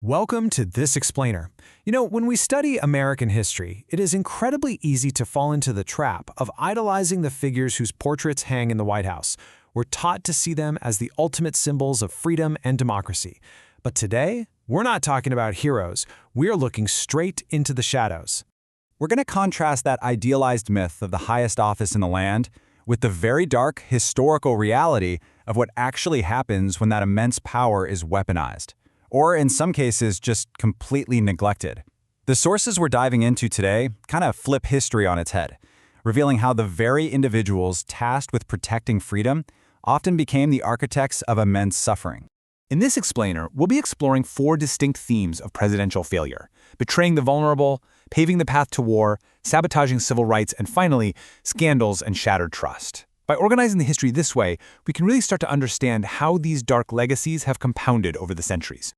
Welcome to This Explainer. When we study American history, it is incredibly easy to fall into the trap of idolizing the figures whose portraits hang in the White House. We're taught to see them as the ultimate symbols of freedom and democracy. But today, we're not talking about heroes. We're looking straight into the shadows. We're going to contrast that idealized myth of the highest office in the land with the very dark historical reality of what actually happens when that immense power is weaponized, or in some cases just completely neglected. The sources we're diving into today kind of flip history on its head, revealing how the very individuals tasked with protecting freedom often became the architects of immense suffering. In this explainer, we'll be exploring four distinct themes of presidential failure: betraying the vulnerable, paving the path to war, sabotaging civil rights, and finally, scandals and shattered trust. By organizing the history this way, we can really start to understand how these dark legacies have compounded over the centuries.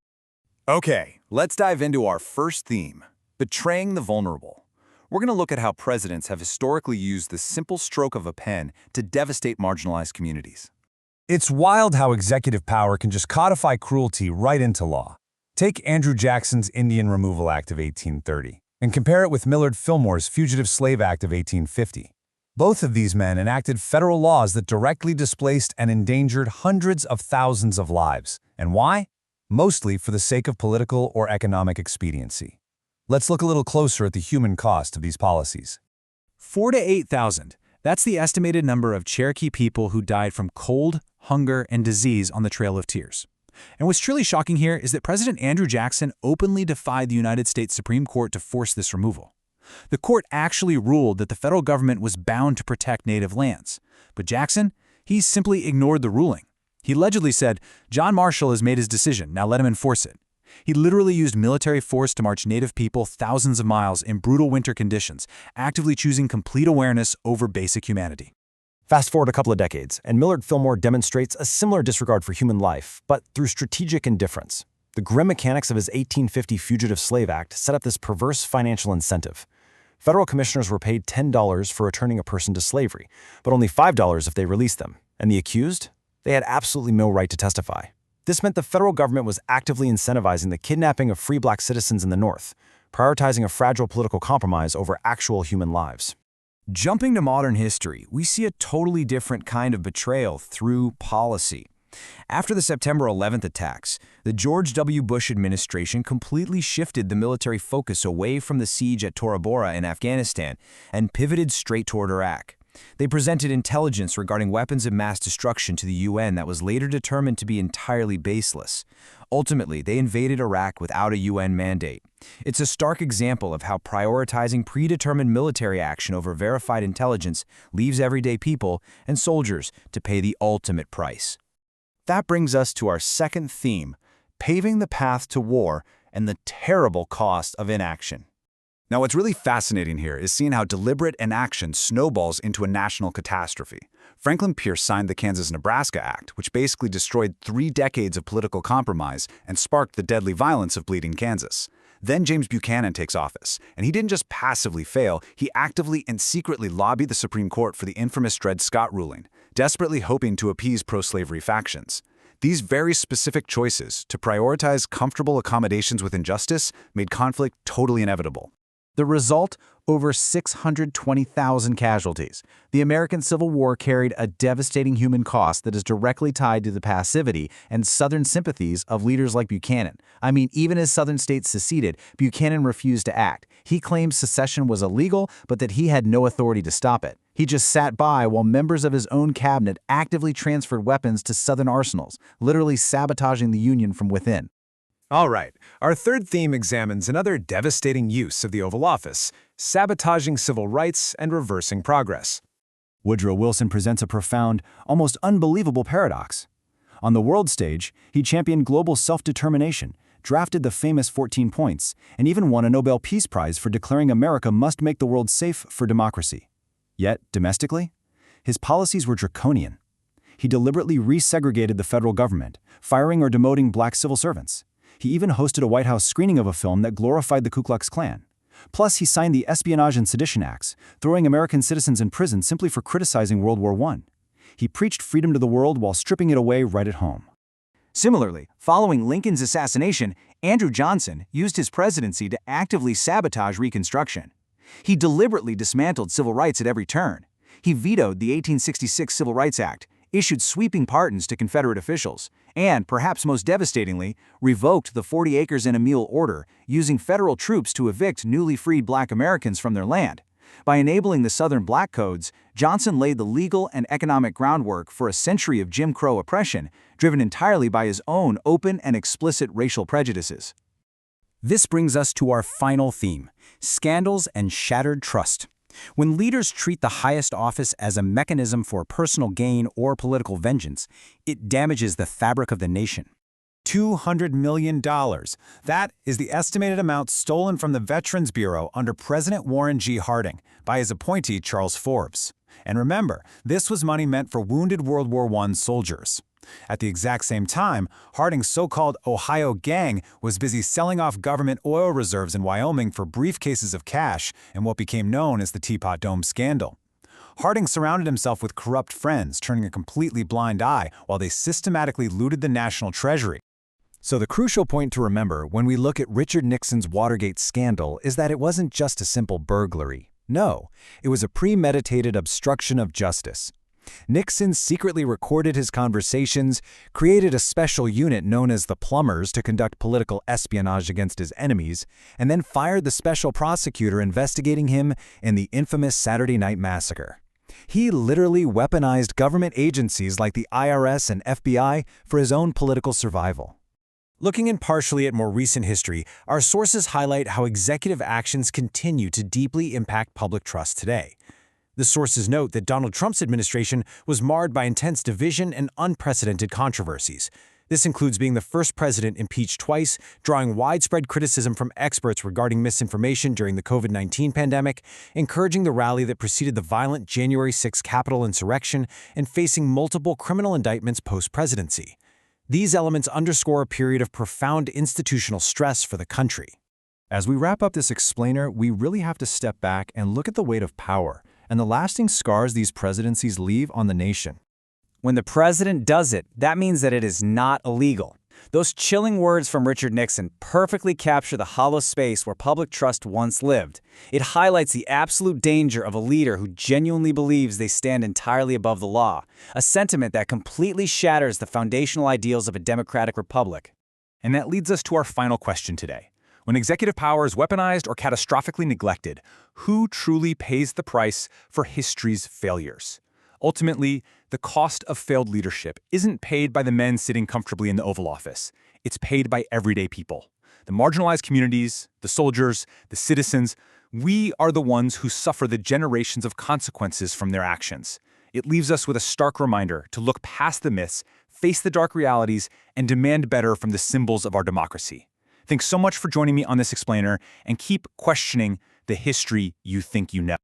Okay, let's dive into our first theme, betraying the vulnerable. We're going to look at how presidents have historically used the simple stroke of a pen to devastate marginalized communities. It's wild how executive power can just codify cruelty right into law. Take Andrew Jackson's Indian Removal Act of 1830 and compare it with Millard Fillmore's Fugitive Slave Act of 1850. Both of these men enacted federal laws that directly displaced and endangered hundreds of thousands of lives. And why? Mostly for the sake of political or economic expediency. Let's look a little closer at the human cost of these policies. 4,000 to 8,000. That's the estimated number of Cherokee people who died from cold, hunger, and disease on the Trail of Tears. And what's truly shocking here is that President Andrew Jackson openly defied the United States Supreme Court to force this removal. The court actually ruled that the federal government was bound to protect native lands. But Jackson, he simply ignored the ruling. He allegedly said, "John Marshall has made his decision, now let him enforce it." He literally used military force to march native people thousands of miles in brutal winter conditions, actively choosing complete awareness over basic humanity. Fast forward a couple of decades, and Millard Fillmore demonstrates a similar disregard for human life, but through strategic indifference. The grim mechanics of his 1850 Fugitive Slave Act set up this perverse financial incentive. Federal commissioners were paid $10 for returning a person to slavery, but only $5 if they released them. And the accused? They had absolutely no right to testify. This meant the federal government was actively incentivizing the kidnapping of free black citizens in the North, prioritizing a fragile political compromise over actual human lives. Jumping to modern history, we see a totally different kind of betrayal through policy. After the September 11th attacks, the George W. Bush administration completely shifted the military focus away from the siege at Tora Bora in Afghanistan and pivoted straight toward Iraq. They presented intelligence regarding weapons of mass destruction to the UN that was later determined to be entirely baseless. Ultimately, they invaded Iraq without a UN mandate. It's a stark example of how prioritizing predetermined military action over verified intelligence leaves everyday people and soldiers to pay the ultimate price. That brings us to our second theme, paving the path to war and the terrible cost of inaction. Now, what's really fascinating here is seeing how deliberate inaction snowballs into a national catastrophe. Franklin Pierce signed the Kansas-Nebraska Act, which basically destroyed 3 decades of political compromise and sparked the deadly violence of Bleeding Kansas. Then James Buchanan takes office, and he didn't just passively fail, he actively and secretly lobbied the Supreme Court for the infamous Dred Scott ruling, desperately hoping to appease pro-slavery factions. These very specific choices to prioritize comfortable accommodations with injustice made conflict totally inevitable. The result? Over 620,000 casualties. The American Civil War carried a devastating human cost that is directly tied to the passivity and Southern sympathies of leaders like Buchanan. I mean, even as Southern states seceded, Buchanan refused to act. He claimed secession was illegal, but that he had no authority to stop it. He just sat by while members of his own cabinet actively transferred weapons to Southern arsenals, literally sabotaging the Union from within. All right, our third theme examines another devastating use of the Oval Office: sabotaging civil rights and reversing progress. Woodrow Wilson presents a profound, almost unbelievable paradox. On the world stage, he championed global self-determination, drafted the famous 14 Points, and even won a Nobel Peace Prize for declaring America must make the world safe for democracy. Yet, domestically, his policies were draconian. He deliberately resegregated the federal government, firing or demoting black civil servants. He even hosted a White House screening of a film that glorified the Ku Klux Klan. Plus, he signed the Espionage and Sedition Acts, throwing American citizens in prison simply for criticizing World War I. He preached freedom to the world while stripping it away right at home. Similarly, following Lincoln's assassination, Andrew Johnson used his presidency to actively sabotage Reconstruction. He deliberately dismantled civil rights at every turn. He vetoed the 1866 Civil Rights Act, issued sweeping pardons to Confederate officials, and, perhaps most devastatingly, revoked the 40 acres and a mule order, using federal troops to evict newly freed black Americans from their land. By enabling the Southern Black Codes, Johnson laid the legal and economic groundwork for a century of Jim Crow oppression, driven entirely by his own open and explicit racial prejudices. This brings us to our final theme: scandals and shattered trust. When leaders treat the highest office as a mechanism for personal gain or political vengeance, it damages the fabric of the nation. $200 million. That is the estimated amount stolen from the Veterans Bureau under President Warren G. Harding by his appointee Charles Forbes. And remember, this was money meant for wounded World War I soldiers. At the exact same time, Harding's so-called Ohio gang was busy selling off government oil reserves in Wyoming for briefcases of cash in what became known as the Teapot Dome scandal. Harding surrounded himself with corrupt friends, turning a completely blind eye while they systematically looted the national treasury. So the crucial point to remember when we look at Richard Nixon's Watergate scandal is that it wasn't just a simple burglary. No, it was a premeditated obstruction of justice. Nixon secretly recorded his conversations, created a special unit known as the Plumbers to conduct political espionage against his enemies, and then fired the special prosecutor investigating him in the infamous Saturday Night Massacre. He literally weaponized government agencies like the IRS and FBI for his own political survival. Looking impartially at more recent history, our sources highlight how executive actions continue to deeply impact public trust today. The sources note that Donald Trump's administration was marred by intense division and unprecedented controversies. This includes being the first president impeached twice, drawing widespread criticism from experts regarding misinformation during the COVID-19 pandemic, encouraging the rally that preceded the violent January 6 Capitol insurrection, and facing multiple criminal indictments post-presidency. These elements underscore a period of profound institutional stress for the country. As we wrap up this explainer, we really have to step back and look at the weight of power and the lasting scars these presidencies leave on the nation. When the president does it, that means that it is not illegal. Those chilling words from Richard Nixon perfectly capture the hollow space where public trust once lived. It highlights the absolute danger of a leader who genuinely believes they stand entirely above the law, a sentiment that completely shatters the foundational ideals of a democratic republic. And that leads us to our final question today. When executive power is weaponized or catastrophically neglected, who truly pays the price for history's failures? Ultimately, the cost of failed leadership isn't paid by the men sitting comfortably in the Oval Office. It's paid by everyday people. The marginalized communities, the soldiers, the citizens, we are the ones who suffer the generations of consequences from their actions. It leaves us with a stark reminder to look past the myths, face the dark realities, and demand better from the symbols of our democracy. Thanks so much for joining me on this explainer, and keep questioning the history you think you know.